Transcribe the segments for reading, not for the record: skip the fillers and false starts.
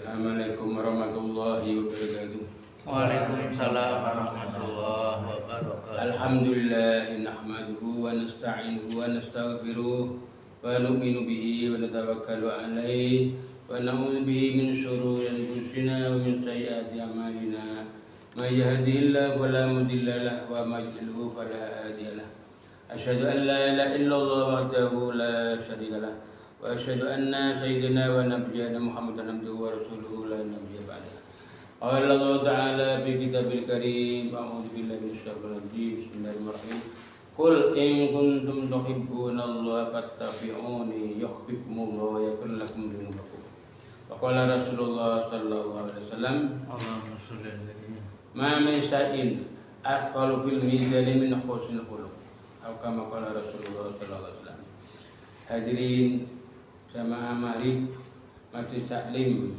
Assalamualaikum warahmatullahi wabarakatuh. Waalaikumsalam warahmatullahi wabarakatuh. Alhamdulillah nahmaduhu wa nasta'inuhu wa nastaghfiruh wa nu'minu bihi wa natawakkalu alaihi wa na'udzu bihi min shururi anfusina wa min sayyiati a'malina. May yahdihillahu fala mudilla lahu wa may yudlilhu fala hadiya lahu. Asyhadu an la ilaha illallah wahdahu la syarika lahu wa asyhadu anna sayyidina wa nabiyyana Muhammadan abduhu wa rasuluhu la nabiyya ba'dahu. Qala Allah Ta'ala fi kitabil karim, a'udzu billahi minasyaitonir rajim. Bismillahirrahmanirrahim. Qul in kuntum tuhibbunallaha fattabi'uni yuhibbukumullah wa yaghfir lakum dhunubakum. Wa qala Rasulullah sallallahu alaihi wasallam, Allahumma shalli alaihi. ma min syai'in athqalu fil mizani min husnil khuluq. Atau kama qala Rasulullah sallallahu alaihi wasallam. Hadirin jamaah maghrib Masjid Taklim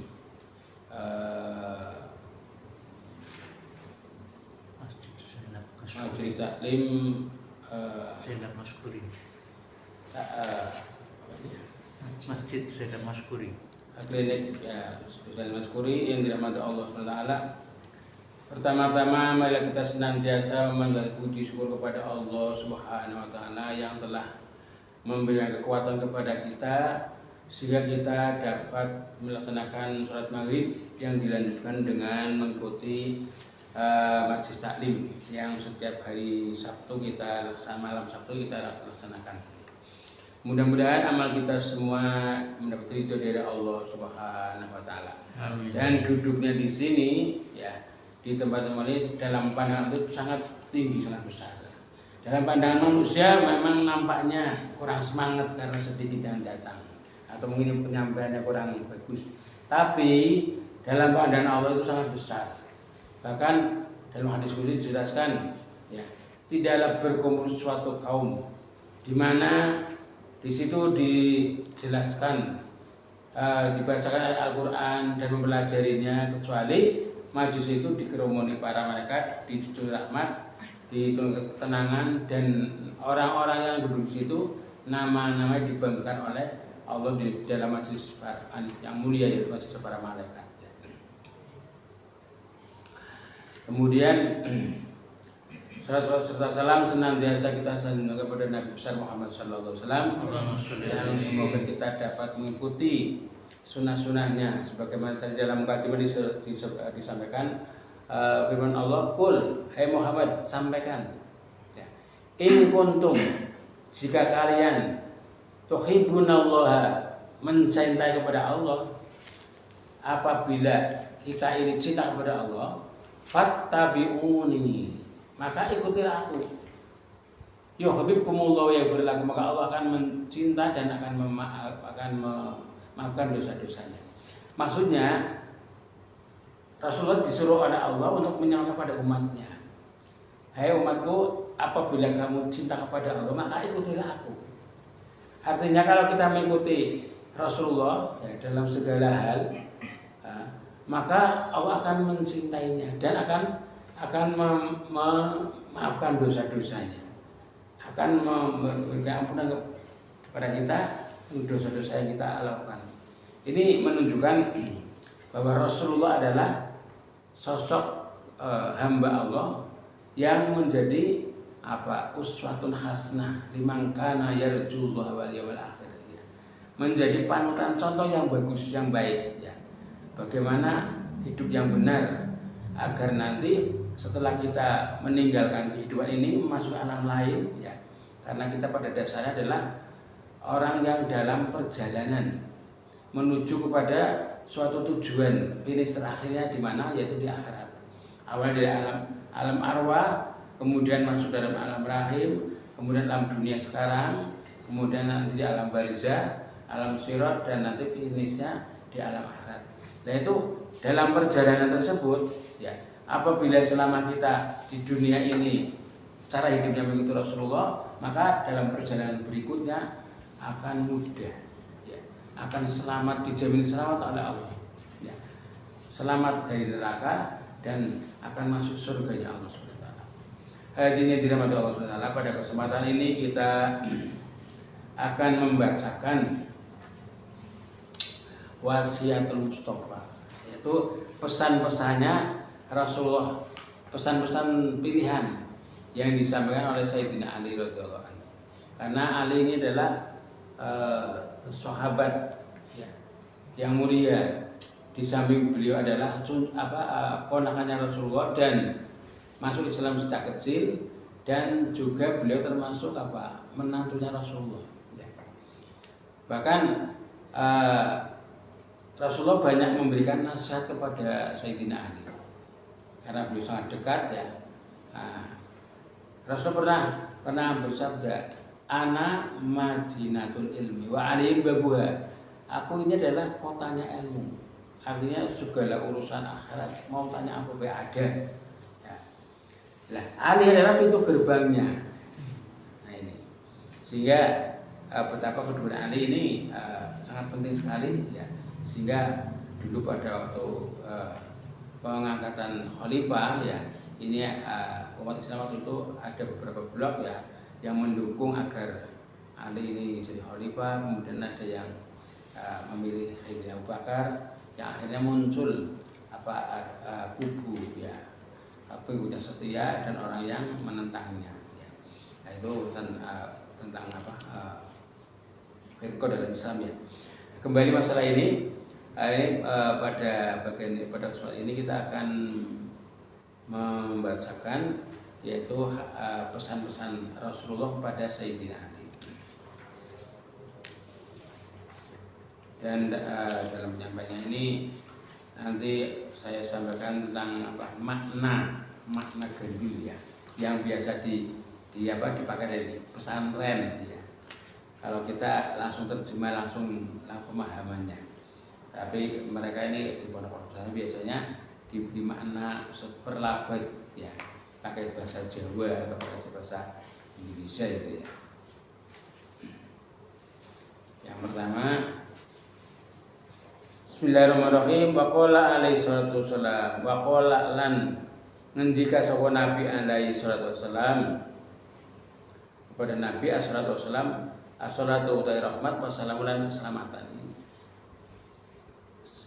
Majelis Taklim Zainab Maskuri. Masjid Zainab Maskuri. Klinik ya Zainab Maskuri yang dirahmati Allah SWT. Pertama-tama mari kita senantiasa memanjatkan puji syukur kepada Allah Subhanahu wa taala yang telah memberikan kekuatan kepada kita sehingga kita dapat melaksanakan sholat maghrib yang dilanjutkan dengan mengikuti Majelis Taklim yang setiap hari Sabtu kita malam Sabtu kita laksanakan. Mudah-mudahan amal kita semua mendapat ridho dari Allah Subhanahu wa taala. Dan duduknya di sini ya di tempat-tempat ini dalam pandangan itu sangat tinggi, sangat besar. Dalam pandangan manusia memang nampaknya kurang semangat karena sedikit yang datang atau mungkin penyampaiannya kurang bagus. Tapi dalam pandangan Allah itu sangat besar. Bahkan dalam hadis qudsi dijelaskan ya, tidaklah berkumpul suatu kaum di mana di situ dijelaskan dibacakan ayat Al-Qur'an dan mempelajarinya kecuali majlis itu dikerumuni para malaikat, ditutur rahmat, ditutur ketenangan, dan orang-orang yang duduk di situ nama-nama dibanggakan oleh Allah di dalam majlis yang mulia yaitu majlis para malaikat. Kemudian salat serta salam senantiasa kita sanjungan kepada Nabi besar Muhammad sallallahu alaihi wasallam yang semoga kita dapat mengikuti sunnah-sunnahnya sebagaimana tadi dalam mukadimah disampaikan firman Allah, qul hai Muhammad sampaikan ya, in kuntum jika kalian tuhibbunallaha mencintai kepada Allah, apabila kita ini cinta kepada Allah, fattabi'uni maka ikutilah aku. Yuhibbukumullah wa yaghfir lakum, maka Allah akan mencinta dan akan memaafkan dosa-dosanya. Maksudnya Rasulullah disuruh oleh Allah untuk menyenangkan kepada umatnya. Hai umatku, apabila kamu cinta kepada Allah maka ikutilah aku. Artinya kalau kita mengikuti Rasulullah ya, dalam segala hal maka Allah akan mencintainya dan akan memaafkan dosa-dosanya, akan memberikan ampunan kepada kita dosa-dosa yang kita lakukan. Ini menunjukkan bahwa Rasulullah adalah sosok hamba Allah yang menjadi uswatun hasanah liman kana yarjullaha wal yawmal akhir ya. Menjadi panutan contoh yang bagus, yang baik ya. Bagaimana hidup yang benar agar nanti setelah kita meninggalkan kehidupan ini masuk alam lain ya. Karena kita pada dasarnya adalah orang yang dalam perjalanan menuju kepada suatu tujuan finish terakhirnya di mana, yaitu di akhirat. Awal dari alam arwah, kemudian masuk dalam alam rahim, kemudian alam dunia sekarang, kemudian nanti di alam barzah, alam sirat, dan nanti finishnya di alam akhirat. Nah itu dalam perjalanan tersebut ya, apabila selama kita di dunia ini cara hidupnya mengikuti Rasulullah, maka dalam perjalanan berikutnya akan mudah ya, akan selamat, dijamin selamat oleh Allah ya. Selamat dari neraka dan akan masuk surganya Allah SWT. Hadirin dirahmati Allah SWT, pada kesempatan ini kita akan membacakan Wasiatul Mustafa Itu pesan-pesannya Rasulullah, pesan-pesan pilihan yang disampaikan oleh Sayyidina Ali radhiyallahu anhu. Karena Ali ini adalah sahabat ya, yang mulia. Di samping beliau adalah ponakannya Rasulullah dan masuk Islam sejak kecil, dan juga beliau termasuk menantunya Rasulullah. Ya. Bahkan Rasulullah banyak memberikan nasihat kepada Sayyidina Ali karena beliau sangat dekat ya. Rasulullah pernah bersabda, "Ana Madinatul ilmi wa alim babuha." Aku ini adalah kotanya ilmu. Artinya segala urusan akhirat mau tanya apa ada. Ya. Lah, Ali adalah pintu gerbangnya. Nah ini. Sehingga betapa kedudukan Ali ini sangat penting sekali ya. Sehingga dulu pada waktu pengangkatan khalifah ya, ini umat Islam waktu itu ada beberapa blok ya yang mendukung agar Ali ini jadi khalifah, kemudian ada yang memilih Sayyidina Abu Bakar, yang akhirnya muncul kubu ya, pengikutnya setia dan orang yang menentangnya ya. Nah, itu urusan tentang firqah dalam Islam ya. Kembali masalah ini pada kesempatan ini kita akan membacakan yaitu pesan-pesan Rasulullah kepada Sayyidina Ali. Dan dalam penyampaiannya ini nanti saya sampaikan tentang makna gandul ya, yang biasa dipakai dari pesantren ya. Kalau kita langsung terjemah langsung pemahamannya. Tapi mereka ini di pondok-pondok saya biasanya diberi makna seperlafaz ya, pakai bahasa Jawa atau pakai bahasa Indonesia itu ya. Yang pertama, Bismillahirrahmanirrahim. Waqala alaihi salatu wassalam, waqala lan ngendika sapa Nabi alaihi salatu wassalam kepada Nabi sallallahu alaihi wasallam, as-salatu utai rahmat wassalamu lan keselamatan.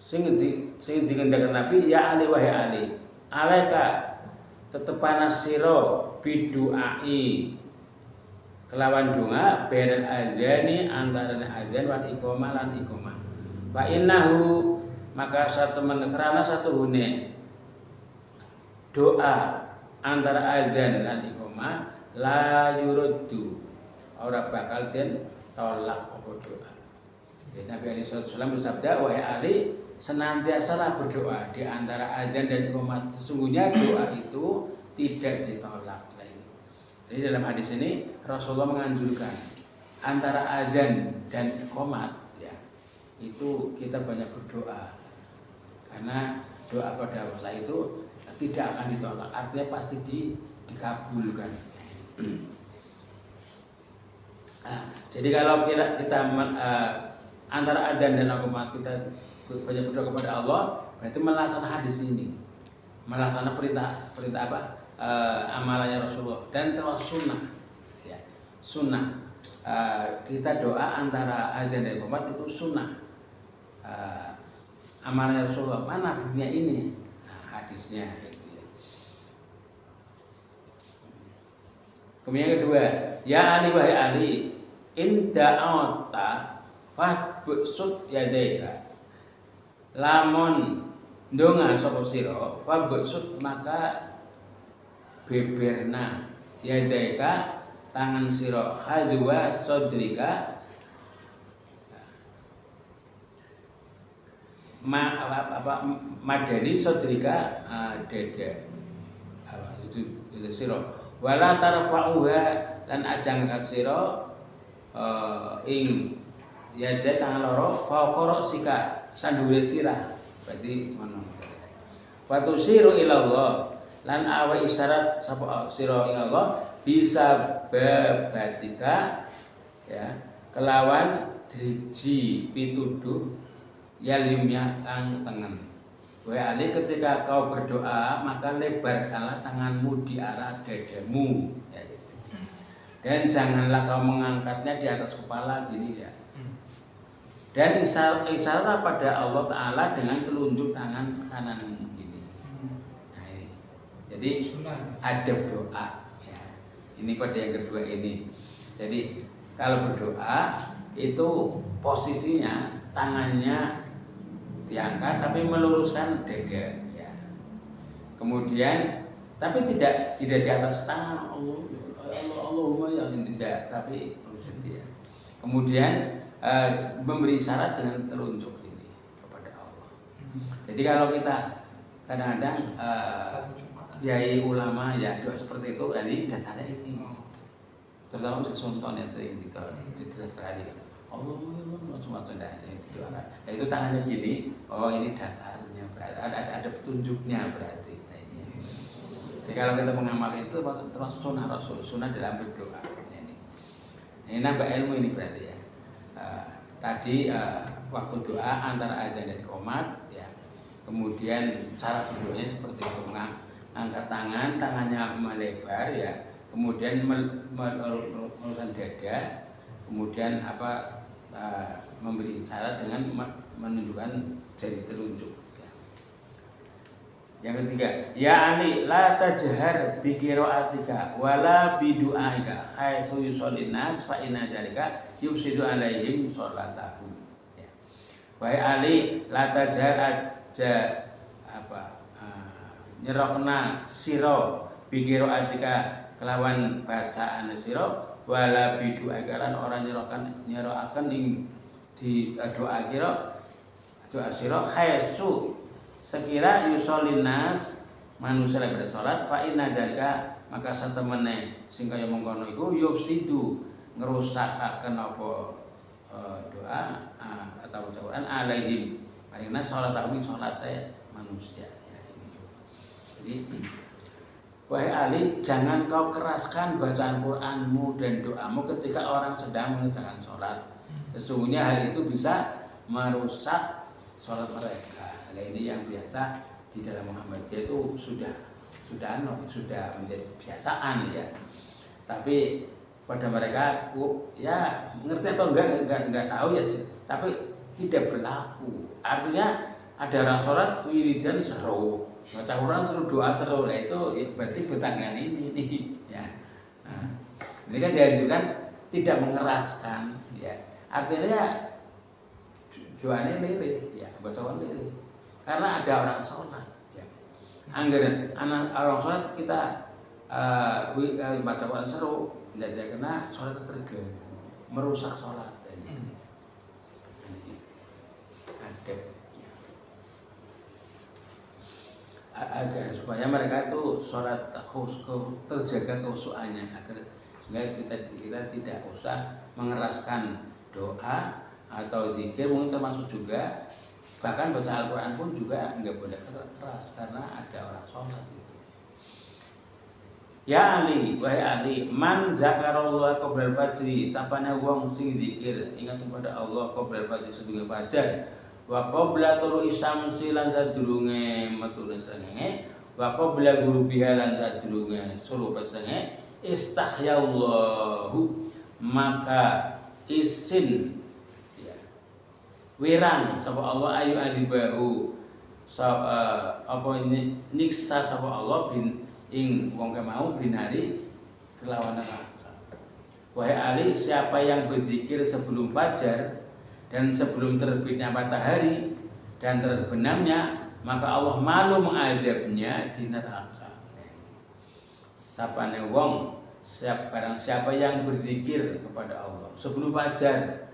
Sing digendhaken Nabi, ya Ali wahai Ali, alaika tetepana sira biduai kelawan donga bainal adzani antarané adzan wal iqamah lan iqamah. Fa innahu maka satemen kerana satuhune doa antara adzan lan iqamah la yuruddu ora bakal den tolak apa doa. Jadi Nabi alaihi wasallam bersabda, wahai Ali, senantiasalah berdoa di antara adzan dan iqamah. Sesungguhnya doa itu tidak ditolak lagi. Jadi dalam hadis ini Rasulullah menganjurkan antara adzan dan iqamah ya, itu kita banyak berdoa. Karena doa pada masa itu tidak akan ditolak, artinya pasti dikabulkan. Jadi kalau kita antara adzan dan iqamah kita banyak berdoa kepada Allah, berarti melaksanakan hadis ini, melaksanakan perintah amalannya Rasulullah dan terus sunnah ya, sunnah kita doa antara adzan dan iqamah itu sunnah amalannya Rasulullah. Mana buktinya ini? Hadisnya itu ya. Kemudian yang kedua, ya Ali wahai Ali, in da'awta fahbusut yadaika, lamun ndonga sapa sira fahbusut maka beberna yadaika tangan sira hadwa sodrika madani sodrika dada itu sira wala tarfa'uha lan aja ngangkat sira ing yada tangan loro faqara sika sandure sirah, berarti ngono. Wa tusiru ila Allah lan awa isyarat sapa sira ing Allah bisa babatika ya kelawan driji pituduh yalimnya kang tengen. Wahai Ali, ketika kau berdoa maka lebarkanlah tanganmu di arah dadamu ya, dan janganlah kau mengangkatnya di atas kepala gini ya. Dan isyarat pada Allah Ta'ala dengan telunjuk tangan kanan ini. Nah, ini. Jadi adab doa ya. Ini pada yang kedua ini. Jadi kalau berdoa itu posisinya tangannya diangkat tapi meluruskan dada ya. Kemudian tapi tidak di atas tangan Allahumma ya tidak, tapi lurusin dia. Kemudian memberi isyarat dengan telunjuk ini kepada Allah. Jadi kalau kita kadang-kadang kiai ulama ya doa seperti itu, ini dasarnya ini. Terutama sesunton yang sering gitu, sekali Allahumma macam-macam yang didoakan. Nah, itu tangannya gini, oh ini dasarnya berarti ada petunjuknya berarti. Jadi kalau kita mengamalkan itu termasuk sunnah Rasul, sunnah dalam berdoa. Ini nambah ilmu ini berarti ya. Tadi waktu doa antara adzan dan qomat ya. Kemudian cara berdoanya seperti itu, angkat tangannya melebar ya. Kemudian meluruskan dada, kemudian memberi isyarat dengan menunjukkan jari telunjuk. Yang ketiga, ya Ali la tajhar bi qiraatika wala bi du'aika haitsu yusallin nas fa inna dzalika yufsidu alaihim sholatahum. Ya. Wahai Ali, la tajhar aja nyerokna sira bi qiraatika kelawan bacaan sira wala bi du'aika lan ora nyerokaken ing di doa sira haitsu sekira yusolin nas manusia yang bersolat fa inna dzalika maka satemene sing kaya mengkono iku yufsidu ngerusakaken apa doa atau ucapan alaihim karena salat tahun salate manusia ya ini. Jadi wahai Ali, jangan kau keraskan bacaan Qur'anmu dan doamu ketika orang sedang mengerjakan salat. Sesungguhnya hal itu bisa merusak salat mereka. Nah, ini yang biasa di dalam Muhammadiyah itu sudah menjadi kebiasaan ya. Tapi pada mereka ya ngerti atau enggak tahu ya sih. Tapi tidak berlaku. Artinya ada orang sholat wiridan seru, baca Quran seru, doa seru, nah itu ya berarti bertanggal ini nih ya. Nah, ini kan dianjurkan tidak mengeraskan ya. Artinya doanya lirik ya, bacaan lirik. Karena ada orang sholat, ya. Anggaran anak orang sholat kita baca Quran seru, tidak kena sholat terganggu, merusak sholat ini. Adab, ya. Agar supaya mereka itu sholat terjaga kekhusyuannya, agar sehingga kita tidak usah mengeraskan doa atau zikir, mungkin termasuk juga. Bahkan baca Al-Quran pun juga nggak boleh keras karena ada orang sholat itu. Ya Ali, wahai Ali, man zakarallah qoblal fajri, sapane wong sing zikir ingat kepada Allah qoblal fajri sedurunge fajar, wa qobla tulu'i syamsi lan sadurunge metune srengenge, wa qobla ghurubiha lan sadurunge surupe srengenge, istahyallahu maka isin wirang sapa Allah ayu adibahu apa nyiksa sapa Allah bin ing wong kemau binari kelawan neraka. Wahai Ali, siapa yang berzikir sebelum fajar dan sebelum terbitnya matahari dan terbenamnya, maka Allah malu mengadabnya di neraka. Sapane wong barang siapa yang berzikir kepada Allah sebelum fajar,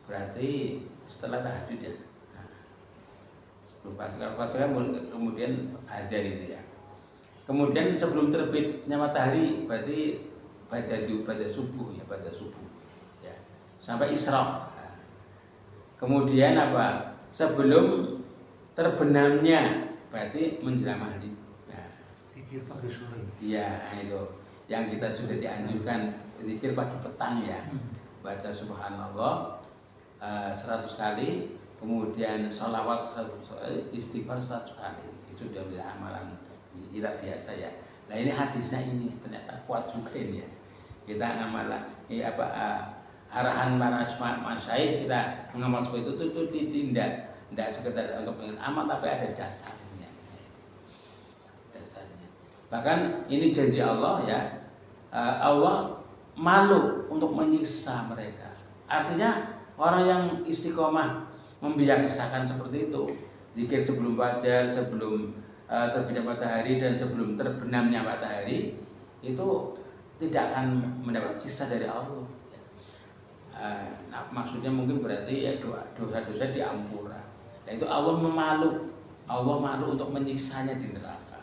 berarti setelah tahajud ya. Nah, sebelum fajar kemudian azan itu ya. Kemudian sebelum terbitnya matahari berarti pada subuh ya, pada subuh ya. Sampai isyraq. Nah, kemudian apa? Sebelum terbenamnya berarti menjelang maghrib. Nah, zikir pagi sore. Iya, itu yang kita sudah dianjurkan zikir pagi petang ya. Baca subhanallah 100 kali, kemudian sholawat 100 kali, istighfar 100 kali. Itu sudah menjadi amalan kita biasa ya. Nah ini hadisnya ini ternyata kuat juga ini ya. Kita amalan arahan para masyayikh kita mengamal seperti itu tidak sekedar untuk amal, tapi ada dasarnya. Bahkan ini janji Allah ya, Allah malu untuk menyiksa mereka. Artinya orang yang istiqomah membiasakan seperti itu, zikir sebelum fajar, sebelum terbitnya matahari dan sebelum terbenamnya matahari, itu tidak akan mendapat siksa dari Allah. Nah, maksudnya mungkin berarti ya dosa-dosa diampura. Nah, itu Allah malu untuk menyiksanya di neraka.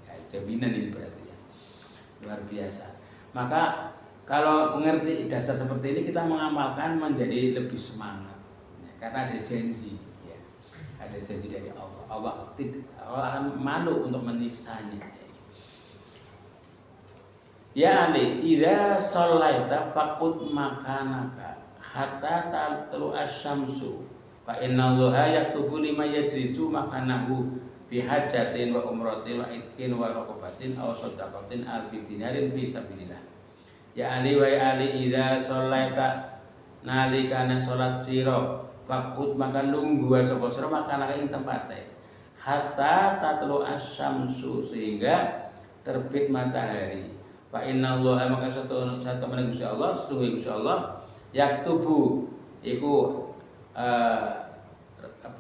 Ya, jaminan ini berarti ya, luar biasa. Maka kalau mengerti dasar seperti ini, kita mengamalkan menjadi lebih semangat ya, karena ada janji ya. Ada janji dari Allah. Allah akan malu untuk menyiksanya. Ya Ali, idza shallaita faqud makanaka hatta tatlu asy-syamsu fa innallaha yaktubu liman yajlisu makanahu bihajatin wa umratin wa itqin wa raqabatin aw sadaqatin alfi dinarin fi sabilillah. Ya Ali wa Ali, idza shallaita nalikane salat sira faqud maka lungguh sapa sira makanaka ing tempate hatta tatlu asy-syamsu sehingga terbit matahari. Fa innallaha maka satu Gusti Allah, sesungguhnya Gusti Allah yaktubu iku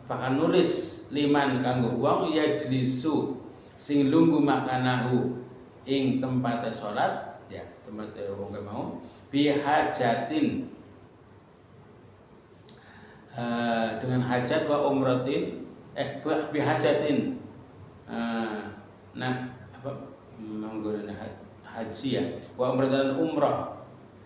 bakal nulis liman kanggo wong yajlisu sing lungguh makanahu ing tempate salat ya, tempate wong mau bihajatin dengan hajat wa umratin bihajatin nah apa menggunakan haji ya, wa umratan umrah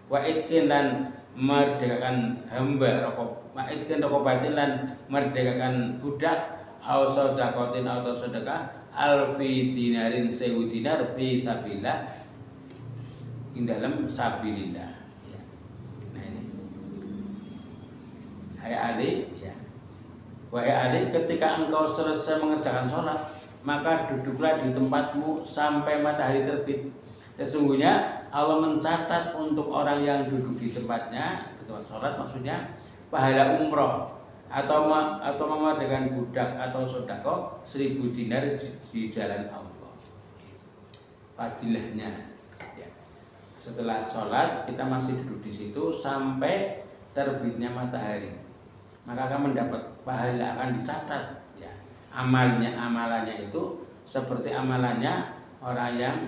wa itqin lan merdekakan hamba wa itqin raqabatin lan merdekakan budak au sadaqatin atau sedekah alfi dinarin 1000 dinar fi sabilillah ing dalam sabilillah ya. Nah ini hai Ali ya, wahai Ali, ketika engkau selesai mengerjakan sholat maka duduklah di tempatmu sampai matahari terbit. Sesungguhnya Allah mencatat untuk orang yang duduk di tempatnya, di tempat sholat maksudnya, pahala umroh atau memerdekakan budak atau sodako 1000 dinar di jalan Allah. Fadilahnya ya. Setelah sholat kita masih duduk di situ sampai terbitnya matahari, maka akan mendapat pahala, akan dicatat ya. Amalannya itu seperti amalannya orang yang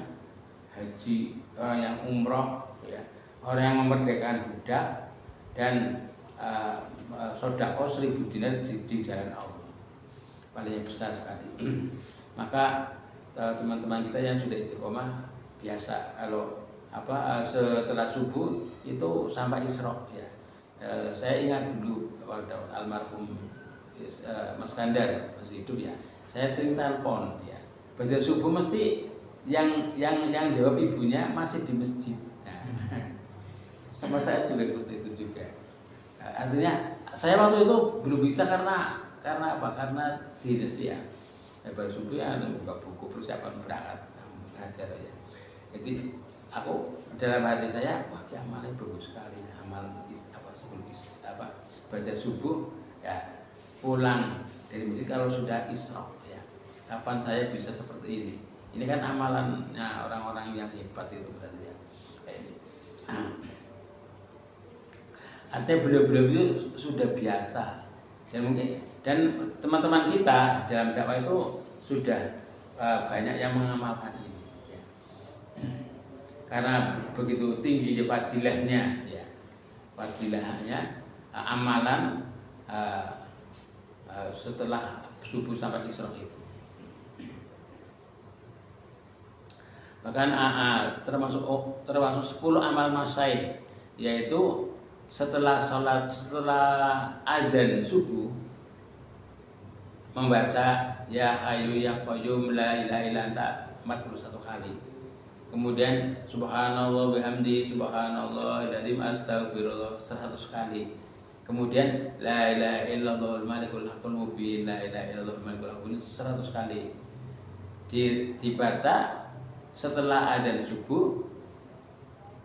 haji, orang yang umroh ya, orang yang memerdekakan budak dan sodako 1000 dinar di jalan Allah, paling besar sekali. Maka teman-teman kita yang sudah istiqomah biasa kalau setelah subuh itu sampai Isra ya. Saya ingat dulu waktu almarhum Mas Kandar masih hidup ya, saya sering telepon ya, pada subuh mesti yang jawab ibunya masih di masjid. Nah, sama saya juga seperti itu juga. Artinya saya waktu itu belum bisa karena apa? Karena dinas ya. Saya baru subuh ya buka buku persiapan berangkat ngajar ya. Jadi aku dalam hati saya, wah amalnya bagus sekali ya. Amal sebelum baca subuh ya, pulang dari masjid kalau sudah isra ya. Kapan saya bisa seperti ini? Ini kan amalannya orang-orang yang hebat itu berarti ya. Ini. Artinya beliau-beliau itu sudah biasa dan teman-teman kita dalam dakwah itu sudah banyak yang mengamalkan ini. Ya. Karena begitu tinggi fadilahnya ya, fadilahnya amalan setelah subuh sampai Isra itu. Bahkan termasuk 10 amal masyai, yaitu setelah azan subuh membaca ya hayyu ya qayyum la ilaha illa anta 41 kali. Kemudian subhanallah bihamdi subhanallahil azim astagfirullah 100 kali. Kemudian la ilaha illallahul malikul haqqul mubin la ilaha illallahul malikul haqqul 100 kali. Dibaca setelah adzan subuh,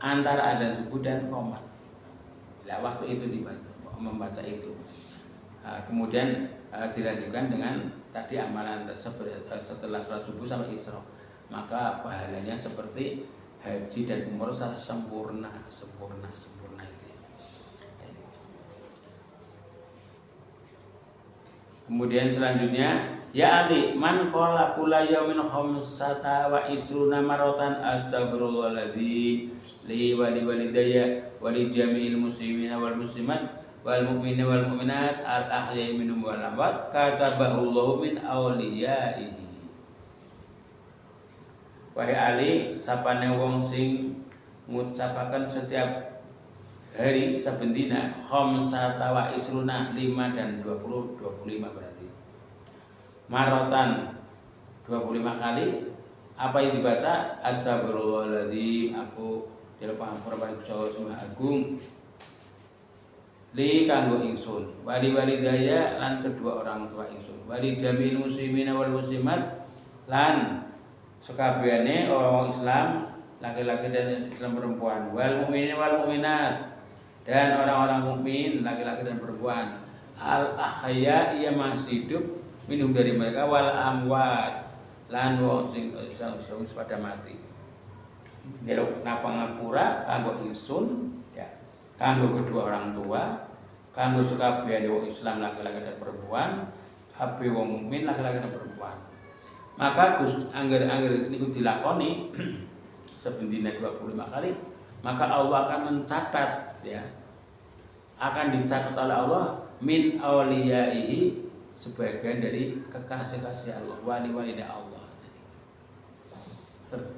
antara adzan subuh dan qomat. Nah, waktu itu membaca itu. Kemudian dilanjutkan dengan tadi amalan setelah sholat subuh sampai Isra. Maka pahalanya seperti haji dan umroh secara sempurna itu ya. Kemudian selanjutnya, ya Ali, man qala kula yaumin khamsata wa isruna maratan astaghfirullahaladzim li wa li walidayya wa li jami'il muslimina wal muslimat wal mu'minina wal mu'minat al ahya'i minhum wal amwat katabahullahu min awliyaihi. Wahai Ali, sapane wong sing ngucapaken setiap hari saben dina khamsata wa isruna 5 dan 25 berarti. Marotan 25 kali apa yang dibaca? Astagfirullahaladzim, aku jaluk pangampura paring Gusti Allah Maha Agung. Li kanggo ingsun, wali daya lan kedua orang tua ingsun, wali jamil muslimina wal muslimat lan sekabehane orang Islam laki-laki dan Islam perempuan, wal mukminin wal mukminat dan orang-orang mukmin laki-laki dan perempuan, al ahya ia masih hidup minum dari mereka, wal amwat lan wong sing pada mati. Niluk napa ngapura kanggo ingsun ya, kanggo kedua orang tua, kanggo sekabehane wong Islam laki-laki dan perempuan, kabeh wong mukmin laki-laki dan perempuan. Maka Gus angger niku dilakoni saben dina 25 kali, maka Allah akan mencatat ya. Akan dicatat oleh Allah min awliyaihi, sebagian dari kekasih-kasih Allah, wali-wali Allah.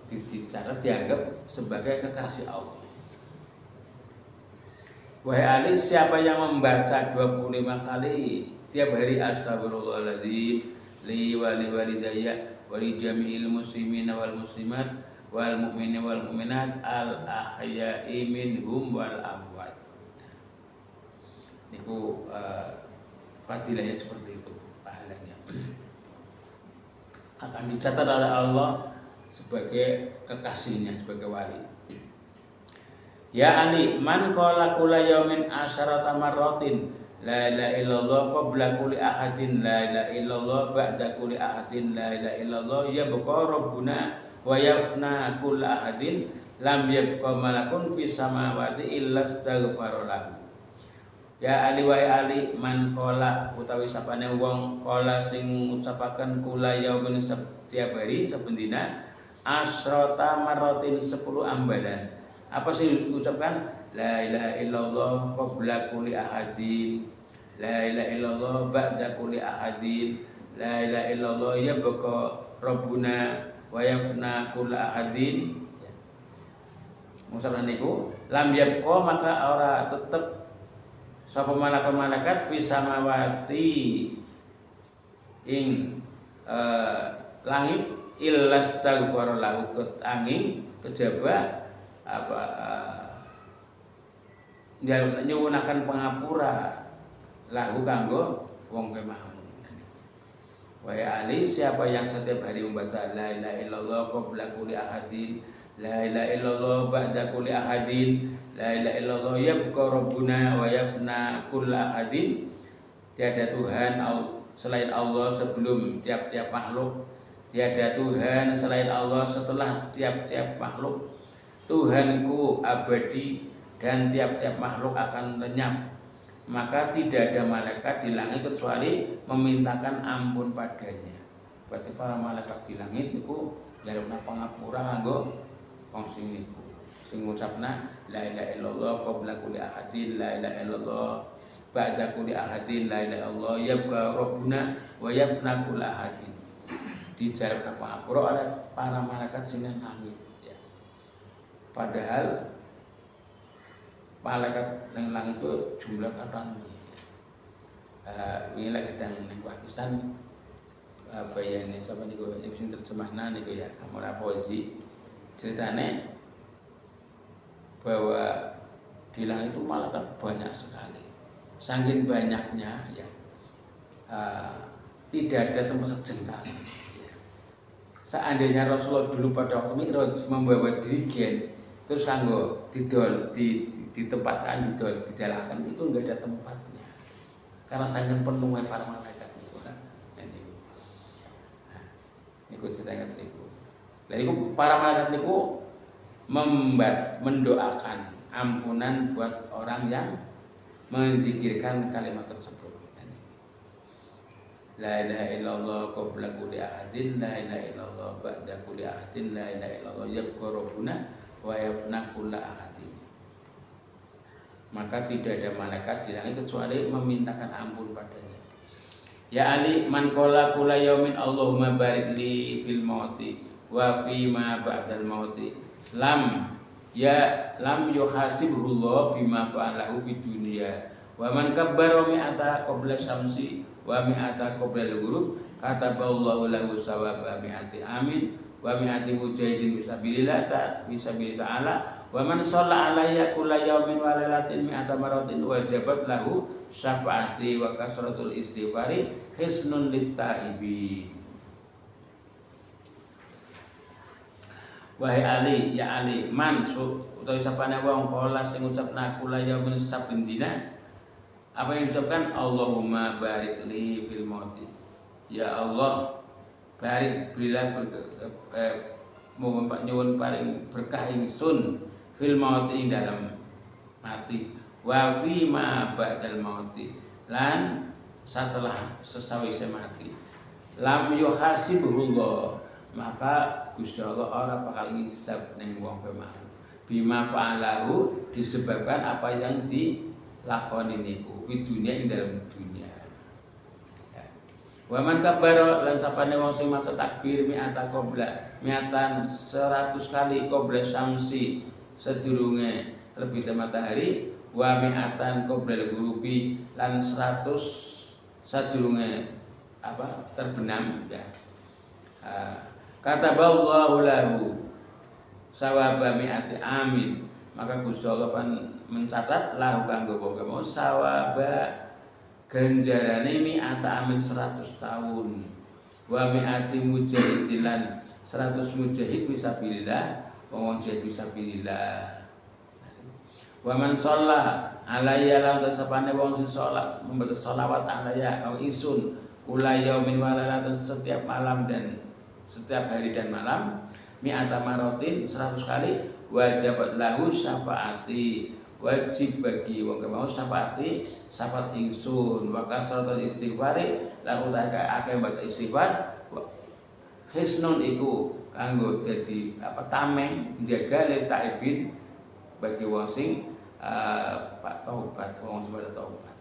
Dicatat dianggap sebagai kekasih Allah. Wahai Ali, siapa yang membaca 25 kali tiap hari astagfirullahaladzim li walidayya wa li jami'il muslimina wal muslimat wal mu'minina wal mu'minat al ahya'i minhum wal amwat. Niku fadilahnya seperti itu, pahalanya akan dicatat oleh Allah sebagai kekasihnya, sebagai wali. Ya Ali, man qala kula yaumin asyarata marratin la ilaha illallah qabla kulli ahadin la ilaha illallah ba'da kulli ahadin la ilaha illallah yabqa rabbuna wa yafna kulli ahadin lam yabqa malakun fis samawati illa astaghfara lahu. Ya Ali, wahai Ali, man qala utawi sapane wong qala sing ngucapaken kula yaumin setiap hari saben dina asrota marratin 10 ambalan. Apa sih diucapkan? La ilaha illallah qabla kulli ahadin, la ilaha illallah ba'da kulli ahadin, la ilaha illallah yabqa rabbuna wa yafna kulli ahadin. Ngucapkan niku lam yabqa, maka ora tetep sapa malaikat fi samawati ing langit illastaghfara lahu, angin kejaba nyuwunaken pangapura lahu kanggo wong kemah. Wahai Ali, siapa yang setiap hari membaca la ilaha illallah qabla kulli ahadin, la ilaha illallah ba'da kulli ahadin, la ilaha illallah yabqa rabbuna wa yabna kulli ahadin, tiada Tuhan selain Allah sebelum tiap-tiap makhluk, tiada Tuhan selain Allah setelah tiap-tiap makhluk. Tuhanku abadi dan tiap-tiap makhluk akan lenyap. Maka tidak ada malaikat di langit kecuali memintakan ampun padanya. Berarti para malaikat di langit niku njalukna pangapura kanggo wong sing niku. Sing ngucapna la ilaha illallah qabla kulli ahadin, la ilaha illallah ba'da kulli ahadin, la ilaha illallah yabqa rabbuna wa yabna kulli ahadin. Dijalukna pangapura oleh para malaikat sing langit. Padahal malaikat yang langit itu jumlah katan. Ini lagi dan neng Pakistan bayane sapa niku sing terjemahna niku ya, Amora Poezi. Ceritane bahwa di langit itu malaikat banyak sekali. Saking banyaknya ya, tidak ada tempat sejengkal. Ya. Seandainya Rasulullah dulu pada waktu Mi'raj membawa dirigen, terus kanggo ditempatkan didalakan itu enggak ada tempatnya. Karena saking penuhnya para malaikat itu kan. Nah, niku cerita niku. Lah iku para malaikat niku mendoakan ampunan buat orang yang menzikirkan kalimat tersebut. La ilaha illallah qabla kulli ahadin, la ilaha illallah ba'da kulli ahadin, la ilaha illallah yabqa rabbuna wa yafna kulla ahadin. Maka tidak ada malaikat di langit kecuali memintakan ampun padanya. Ya Ali, man qala kula yaumin Allahumma barik li fil mauti wa fi ma ba'dal mauti lam yuhasibullah bima fa'alahu fid dunya. Wa man kabbara mi'ata qabla syamsi wa mi'ata qabla al-ghurub kataballahu lahu sawaba mi'ati amin wa mi'ati mujahidin fisabilillah ta'ala wa man shalla alayya kulla yawmin wa lailatin mi'ata maratin wajabat lahu syafaati wa kasratul istighfari hisnun lit-taibin. Wahai Ali, ya Ali, man utawi sapane wong kala sing ngucapna kula yaumin saben dina, apa yang diucapkan Allahumma barik li fil mauti. Ya Allah, barik berilah nyuwun paring berkah ingsun fil mauti ing dalam mati wa fi ma ba'dal mauti lan setelah sesawise mati. Lam yuhasibullah, maka Gusti Allah ora bakal ngisab ning wong kemau. Bima fa'alahu, disebabkan apa yang dilakoni niku di dunia ing dalam dunia. Ya. Wa man kabbara lan sapane wong sing maca takbir mi'atan 100 kali qabla syamsi sedurunge terbit matahari wa mi'atan qabla ghurubi lan 100 sadurunge terbenam ya. Kataballahu lahu sawaba mi'ati amin, maka Gusti Allah mencatat lahu kanggo wong kemau sawaba ganjarane mi'ata amin 100 tahun wa mi'ati mujahidilan 100 mujahid fisabilillah wong jihad fisabilillah. Wa man shalla alayya lan tasapane wong sing salat membaca shalawat alayya au isun kula yaumin wa lailatin setiap malam dan setiap hari dan malam mi'ata maratin 100 kali wajibat lahu syafaati, wajib bagi wong kemau syafaati syafaat ingsun wa kasratul istighfari lan utahe akeh baca istighfar hisnun iku kanggo dadi tameng njaga lir taibin bagi wong sing taubat, wong sing pada taubat.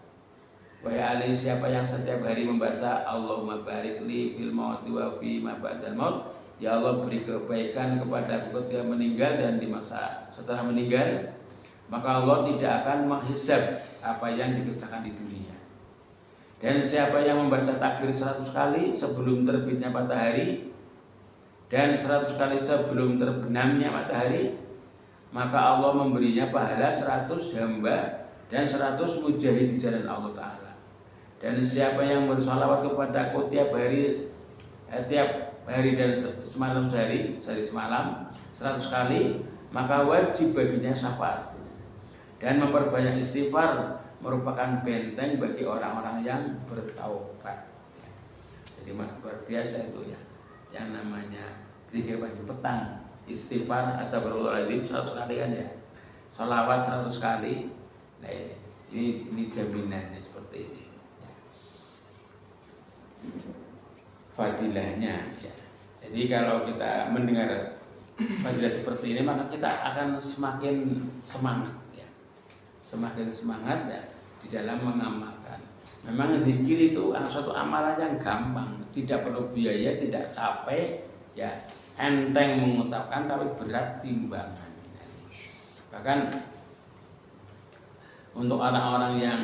Wahai Ali, siapa yang setiap hari membaca Allahumma barik li fil mauti wa fi ma ba'dal maut, ya Allah beri kebaikan kepada aku ketika meninggal dan di masa setelah meninggal, maka Allah tidak akan menghisab apa yang dikerjakan di dunia. Dan siapa yang membaca takbir 100 kali sebelum terbitnya matahari dan 100 kali sebelum terbenamnya matahari, maka Allah memberinya pahala 100 hamba dan 100 mujahid di jalan Allah Ta'ala. Dan siapa yang bersolawat kepada aku tiap hari dan semalam sehari semalam 100 kali, maka wajib baginya syafaatku. Dan memperbanyak istighfar merupakan benteng bagi orang-orang yang bertaubat. Jadi luar biasa itu ya, yang namanya zikir pagi petang, istighfar astagfirullahaladzim 100 kali kan ya, sholawat 100 kali. Nah ini jaminannya seperti ini ya. Fadilahnya ya. Jadi kalau kita mendengar fadilah seperti ini, maka kita akan semakin semangat ya, semakin semangat ya di dalam mengamalkan. Memang zikir itu suatu amalan yang gampang, tidak perlu biaya, tidak capek ya, enteng mengucapkan tapi berat timbangan. Bahkan untuk orang-orang yang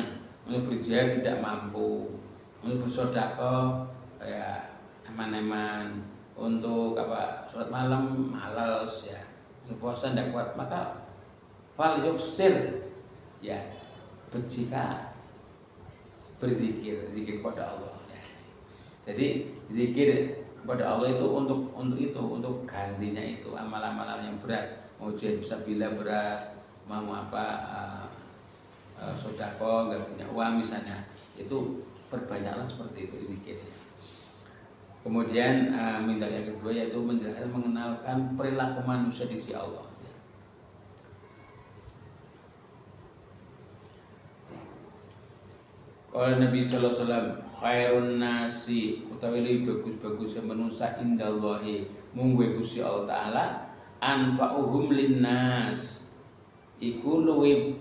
untuk berjihad tidak mampu, untuk bersedekah ya eman-eman, untuk sholat malam malas ya, untuk puasa tidak kuat, maka fal yuksir ya, jika berzikir kepada Allah ya. Jadi zikir kepada Allah itu untuk gantinya itu amal-amalan yang berat. mau jihad fisabilillah berat, mau apa sedekah nggak punya uang misalnya, itu perbanyaklah seperti itu sedikit. Kemudian minta yang kedua yaitu menjelaskan mengenalkan perilaku manusia di sisi Allah. Kalau Nabi sallallahu alaihi wasallam khairun nasi utawi lebih bagus-bagus manusia indallahi munggu Gusti Allah taala anfa'uhum linnas iku luwih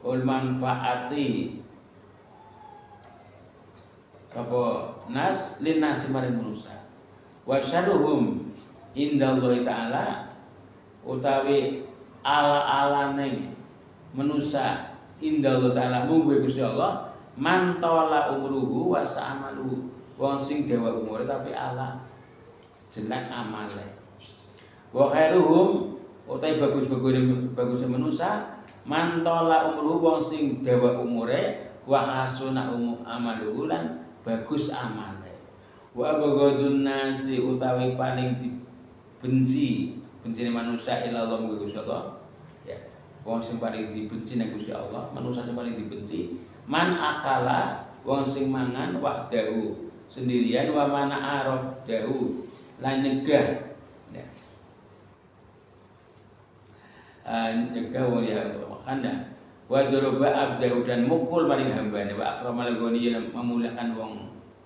manfaati apa nas linnas maring manusia wa syarruhum indallahi taala utawi ala-alane manusia indah Allah Ta'ala munggu Gusti Allah mantola umruhu wa sa'amaluhu wong sing dawa umure tapi ala jelek amale wa khairuhum utawi bagus manusia mantola umruhu wong sing dawa umure wa hasuna amaluhu lan bagus amale wa abghadun nasi utawi paling dibenci manusia ila Allah munggu Gusti Allah ya. Wong sing paling dibenci ning Gusti Allah, manusia sing paling dibenci man akala wong sing mangan wahdahu sendirian wa mana araf dahu lan nyegah ya. Nyegah wong ya makan ya. Wa doroba abdahu dan mukul maring hambane wa akramal ghani memuliakan wong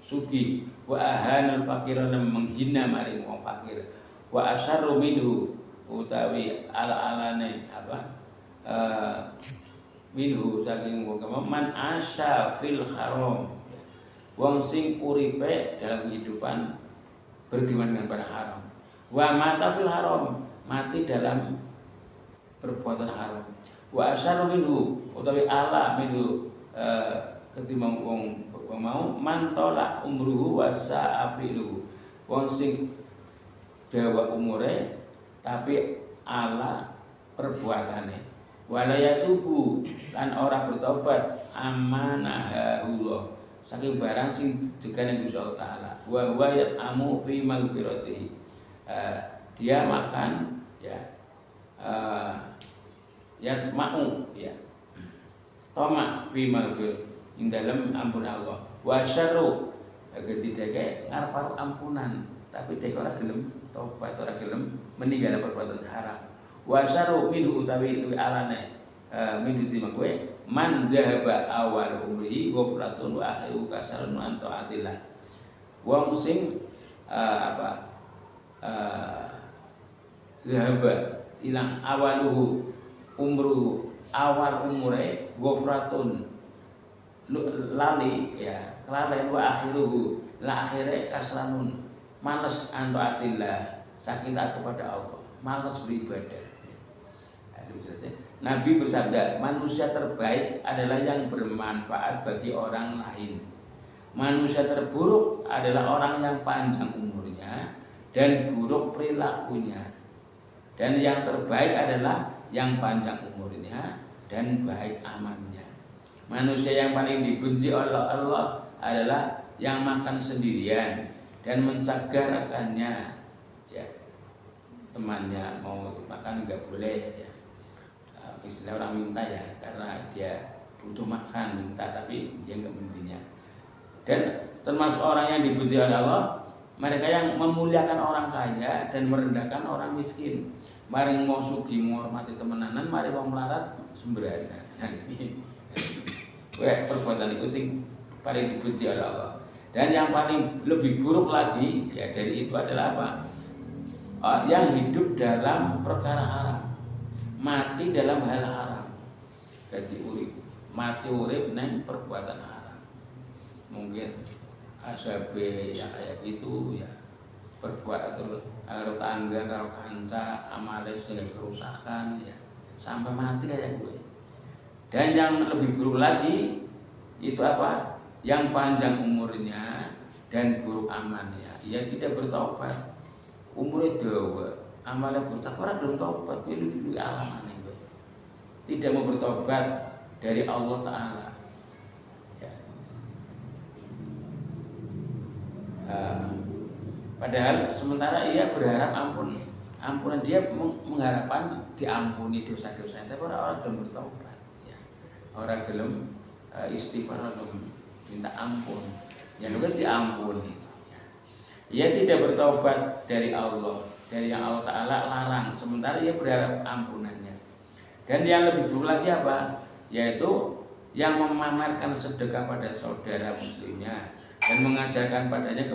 sugih wa ahanal fakir lan menghina maring wong fakir wa asyarru minhu utawi ala-alane apa minhu saking wong man asya fil haram wong sing uripe dalam kehidupan bergimana dengan pada haram wa mata fil haram mati dalam perbuatan haram wa asyaru minhu utawi ala minhu ketimbang wong mau mantola umruhu wa sa'afilu wong sing dawa umure tapi ala perbuatane walaya tubuh lan ora bertobat amanahullah saking barang sing dijegane Gusti Allah taala wa huwa yat'amu fi maghfiratihi dia makan ya yatma'u ya toma fi maghfir ing dalem ampun Allah wa syarru ketidake ngarep ampunan tapi dek ora gelem tobat ora gelem meninggal perbuatan haram wa syarru minhu utawi luwi alane minhu timang kowe man dhahaba awal umrihi ghaflatun wa akhiru kasarun an taatillah wong sing dhahaba ilang awaluhu umruhu awal umure ghaflatun lali ya kelalen wa akhiruhu la akhire kasranun males an taatillah saking taat kepada Allah males beribadah. Nabi bersabda, manusia terbaik adalah yang bermanfaat bagi orang lain. Manusia terburuk adalah orang yang panjang umurnya dan buruk perilakunya. Dan yang terbaik adalah yang panjang umurnya dan baik amalnya. Manusia yang paling dibenci oleh Allah adalah yang makan sendirian dan mencegah rekannya, ya, temannya mau makan nggak boleh, ya. Istilah orang minta ya, karena dia butuh makan minta tapi dia nggak memberinya. Dan termasuk orang yang dibenci oleh Allah, mereka yang memuliakan orang kaya dan merendahkan orang miskin. Mari mau sugi menghormati temenanan, mari mau melarat sembrana. Perbuatan itu sing paling dibenci oleh Allah. Dan yang paling lebih buruk lagi ya dari itu adalah apa? Yang hidup dalam perkara haram, mati dalam hal haram. Jadi urip, mati urip neng perbuatan haram. Mungkin asabe ya kayak gitu ya, perbuat terus karo tangga karo kanca amale sing kerusakan ya sampai mati kayak gue. Dan yang lebih buruk lagi itu apa? Yang panjang umurnya dan buruk amalnya. Ia tidak bertobat. Umurnya dawa, amalnya buruk, tapi orang belum tobat, pilih alamannya. Tidak mau bertobat dari Allah Ta'ala. Ya. Padahal sementara ia berharap ampun ampunan, dia mengharapkan diampuni dosa-dosanya, tapi orang gelem bertobat ya. Orang gelem istighfar, orang gelem minta ampun. Ya juga diampuni. Ya. Ia tidak bertobat dari Allah, dari yang Allah Ta'ala larang, sementara ia berharap ampunannya. Dan yang lebih buruk lagi apa? Yaitu yang memamerkan sedekah pada saudara muslimnya dan mengajarkan padanya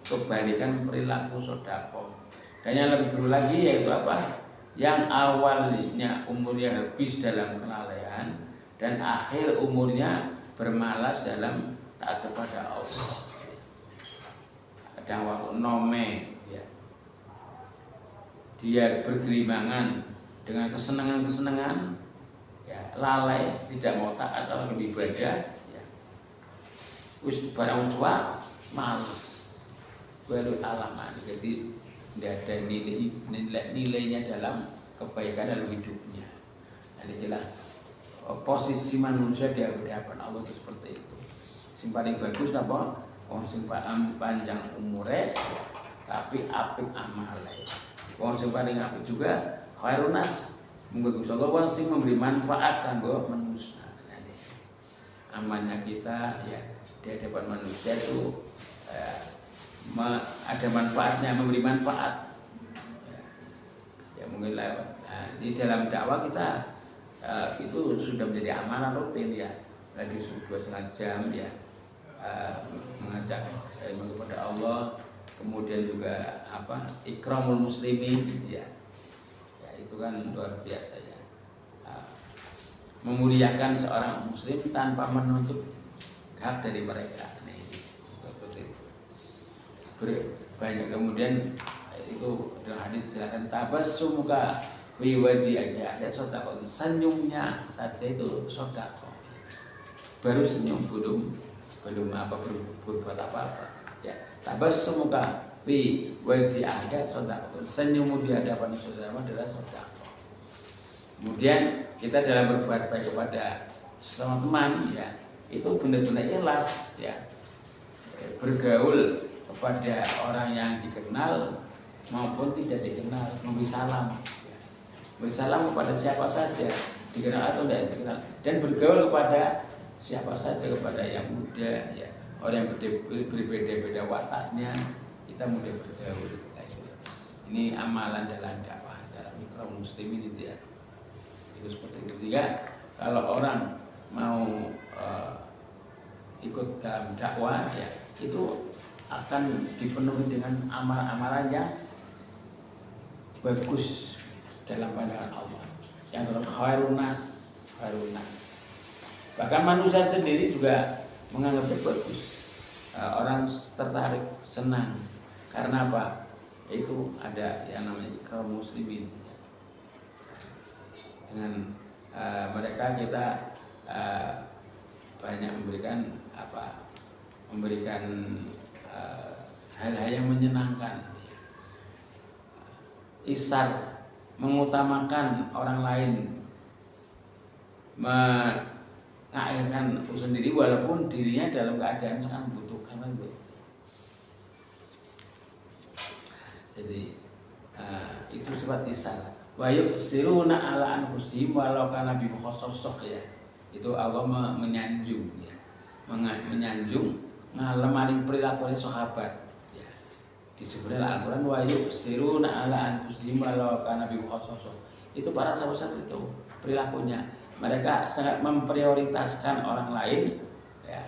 kebalikan perilaku sedekah. Dan yang lebih buruk lagi yaitu apa? Yang awalnya umurnya habis dalam kelalaian dan akhir umurnya bermalas dalam taat kepada Allah. Ada waktu nome ya. Dia bergelimbangan dengan kesenangan-kesenangan ya, lalai, tidak mau taat atau beribadah ya. Barang tua malas baru alaman, jadi tidak ada nilainya dalam kebaikan dalam hidupnya. Dan itulah posisi manusia di hadapan Allah itu seperti itu. Yang paling bagus apa? Wong sing panjang umure tapi apik amale. Wong sing paling apik juga khairun nas, bagus Allah wong sing memberi manfaat kanggo manusia. Amannya kita ya di hadapan manusia itu ada manfaatnya, memberi manfaat ya mungkin lewat di dalam dakwah kita itu sudah menjadi amanah rutin ya, tadi 2,5 jam ya mengajak kepada Allah, kemudian juga ikramul muslimin ya itu kan luar biasa ya, memuliakan seorang muslim tanpa menuntut hak dari mereka. Banyak kemudian itu dalam hadis silakan tabassumuka fi wajhi aja ada sedekah, senyumnya saja itu sedekah. Baru senyum belum berbuat apa-apa ya. Tabassumuka fi wajhi ada sedekah, senyummu di hadapan saudara adalah sedekah. Kemudian kita dalam berbuat baik kepada sesama teman ya itu benar-benar ikhlas ya, bergaul kepada orang yang dikenal maupun tidak dikenal, memberi salam ya. Beri salam kepada siapa saja, dikenal atau tidak dikenal, dan bergaul kepada siapa saja, kepada yang muda ya, orang yang berbeda-beda wataknya kita mudah bergaul. Ini amalan dalam dakwah, dalam ikram muslimin itu ya, itu seperti itu. Juga kalau orang mau ikut dalam dakwah ya itu akan dipenuhi dengan amal-amalan yang bagus dalam pandangan Allah, yang terkait khairun nas. Bahkan manusia sendiri juga menganggapnya bagus. Orang tertarik, senang. Karena apa? Itu ada yang namanya ikram muslimin. Dengan mereka kita banyak memberikan hal-hal yang menyenangkan, isar, mengutamakan orang lain, mengakhirkan itu sendiri walaupun dirinya dalam keadaan sangat membutuhkan itu. Jadi itu sifat isar. Wa yusiruna ala anfusihim walau kana bi khossosoh ya. Itu Allah menyanjung ya. Menyanjung ngalemaning perilaku sahabat. Disebutnya Al-Quran wa yusiruna ala anfusihim walau kana bihim khasasah. Itu para sahabat itu perilakunya. Mereka sangat memprioritaskan orang lain ya.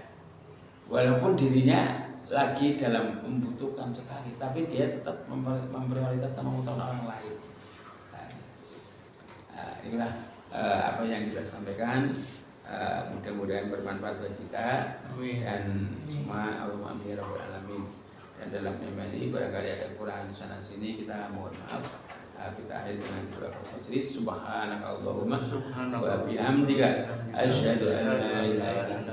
Walaupun dirinya lagi dalam membutuhkan sekali, tapi dia tetap memprioritaskan membutuhkan orang lain. Inilah apa yang kita sampaikan. Mudah-mudahan bermanfaat bagi kita. Amin. Dan semua Allahumma amin ya rabbal alamin. Dan dalam ini barangkali ada kurang di sana sini, kita mohon maaf. Kita akhiri dengan doa majelis. Subhanakallahumma wa bihamdika asyhadu an la ilaha illa